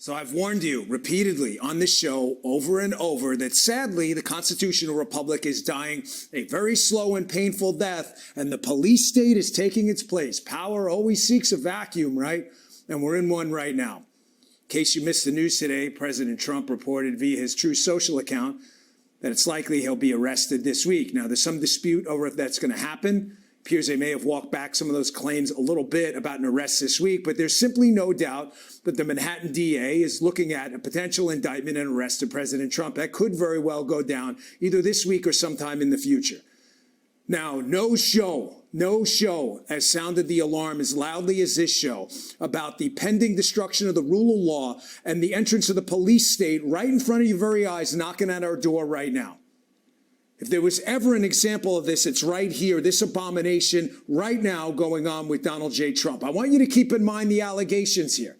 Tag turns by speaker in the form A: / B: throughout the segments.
A: So I've warned you repeatedly on this show over and over that sadly the constitutional republic is dying a very slow and painful death, and the police state is taking its place. Power always seeks a vacuum, right? And we're in one right now. In case you missed the news today, President Trump reported via his Truth Social account that it's likely he'll be arrested this week. Now, there's some dispute over if that's going to happen. Appears they may have walked back some of those claims a little bit about an arrest this week, but there's simply no doubt that the Manhattan DA is looking at a potential indictment and arrest of President Trump. That could very well go down either this week or sometime in the future. Now, no show has sounded the alarm as loudly as this show about the pending destruction of the rule of law and the entrance of the police state right in front of your very eyes, knocking at our door right now. If there was ever an example of this, it's right here, this abomination right now going on with Donald J. Trump. I want you to keep in mind the allegations here.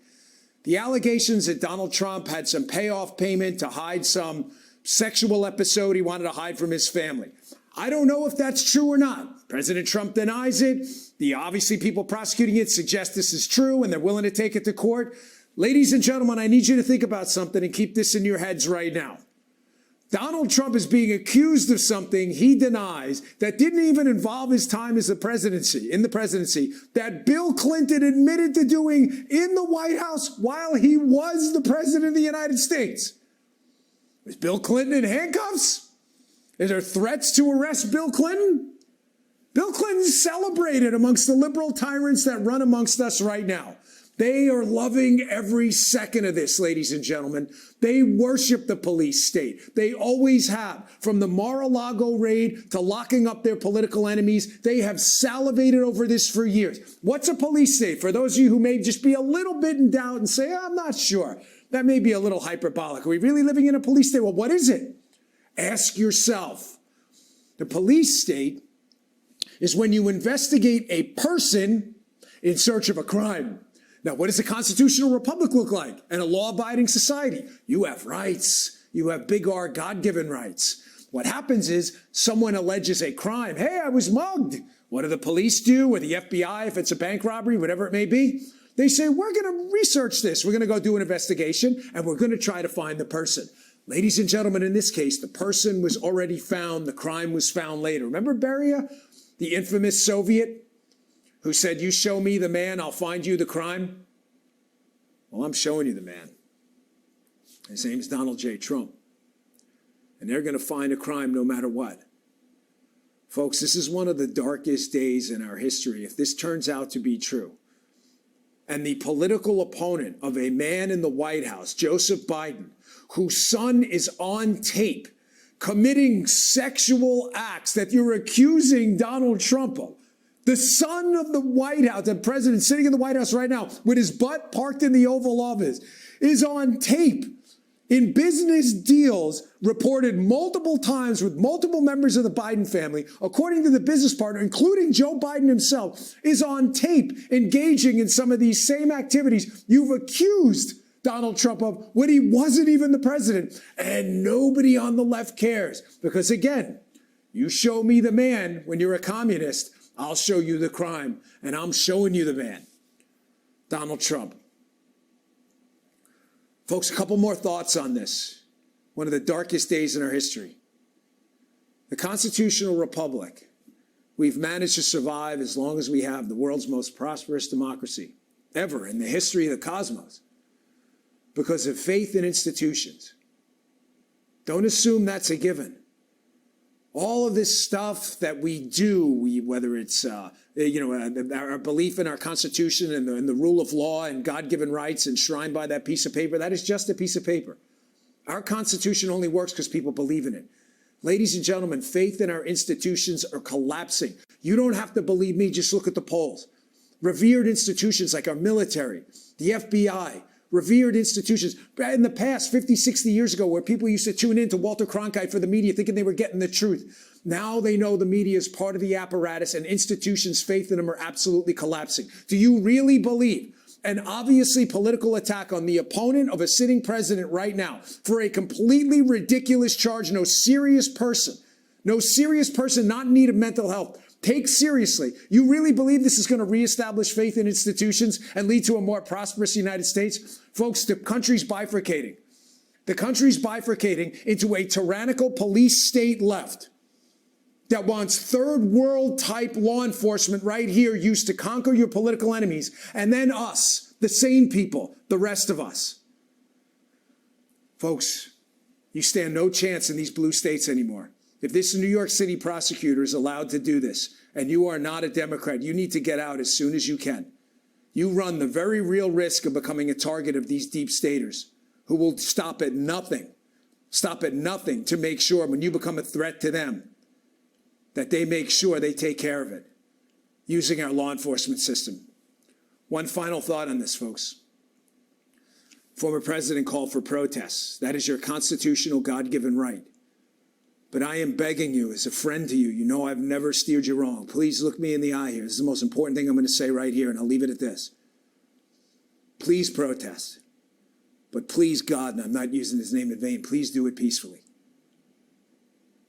A: The allegations that Donald Trump had some payoff payment to hide some sexual episode he wanted to hide from his family. I don't know if that's true or not. President Trump denies it. The obviously people prosecuting it suggest this is true and they're willing to take it to court. Ladies and gentlemen, I need you to think about something and keep this in your heads right now. Donald Trump is being accused of something he denies that didn't even involve his time as in the presidency, that Bill Clinton admitted to doing in the White House while he was the president of the United States. Was Bill Clinton in handcuffs? Is there threats to arrest Bill Clinton? Bill Clinton's celebrated amongst the liberal tyrants that run amongst us right now. They are loving every second of this, ladies and gentlemen. They worship the police state. They always have. From the Mar-a-Lago raid to locking up their political enemies, they have salivated over this for years. What's a police state? For those of you who may just be a little bit in doubt and say, I'm not sure. That may be a little hyperbolic. Are we really living in a police state? Well, what is it? Ask yourself. The police state is when you investigate a person in search of a crime. Now, what does a constitutional republic look like? And a law-abiding society? You have rights. You have big R God-given rights. What happens is someone alleges a crime. Hey, I was mugged. What do the police do, or the FBI, if it's a bank robbery, whatever it may be? They say, we're going to research this. We're going to go do an investigation, and we're going to try to find the person. Ladies and gentlemen, in this case, the person was already found. The crime was found later. Remember Beria, the infamous Soviet, who said, you show me the man, I'll find you the crime? Well, I'm showing you the man. His name's Donald J. Trump. And they're going to find a crime no matter what. Folks, this is one of the darkest days in our history, if this turns out to be true. And the political opponent of a man in the White House, Joseph Biden, whose son is on tape committing sexual acts that you're accusing Donald Trump of, the son of the White House, the president sitting in the White House right now with his butt parked in the Oval Office, is on tape in business deals reported multiple times with multiple members of the Biden family, according to the business partner, including Joe Biden himself, is on tape engaging in some of these same activities you've accused Donald Trump of when he wasn't even the president. And nobody on the left cares because, again, you show me the man when you're a communist, I'll show you the crime, and I'm showing you the man, Donald Trump. Folks, a couple more thoughts on this. One of the darkest days in our history. The constitutional republic. We've managed to survive as long as we have the world's most prosperous democracy ever in the history of the cosmos because of faith in institutions. Don't assume that's a given. All of this stuff that we do, whether it's our belief in our Constitution and the rule of law and God-given rights enshrined by that piece of paper, that is just a piece of paper. Our Constitution only works because people believe in it. Ladies and gentlemen, faith in our institutions are collapsing. You don't have to believe me, just look at the polls. Revered institutions like our military, the FBI, revered institutions. In the past, 50, 60 years ago, where people used to tune in to Walter Cronkite for the media thinking they were getting the truth. Now they know the media is part of the apparatus and institutions' faith in them are absolutely collapsing. Do you really believe an obviously political attack on the opponent of a sitting president right now for a completely ridiculous charge, no serious person not in need of mental health, Take seriously. You really believe this is going to reestablish faith in institutions and lead to a more prosperous United States? Folks, the country's bifurcating. The country's bifurcating into a tyrannical police state left that wants third world type law enforcement right here used to conquer your political enemies, and then us, the sane people, the rest of us. Folks, you stand no chance in these blue states anymore. If this New York City prosecutor is allowed to do this, and you are not a Democrat, you need to get out as soon as you can. You run the very real risk of becoming a target of these deep staters who will stop at nothing to make sure when you become a threat to them, that they make sure they take care of it using our law enforcement system. One final thought on this, folks. Former president called for protests. That is your constitutional God-given right. But I am begging you, as a friend to you, you know I've never steered you wrong. Please look me in the eye here. This is the most important thing I'm going to say right here, and I'll leave it at this. Please protest. But please, God, and I'm not using his name in vain, please do it peacefully.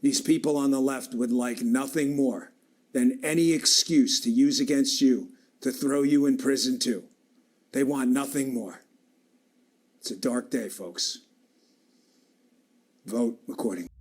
A: These people on the left would like nothing more than any excuse to use against you to throw you in prison too. They want nothing more. It's a dark day, folks. Vote accordingly.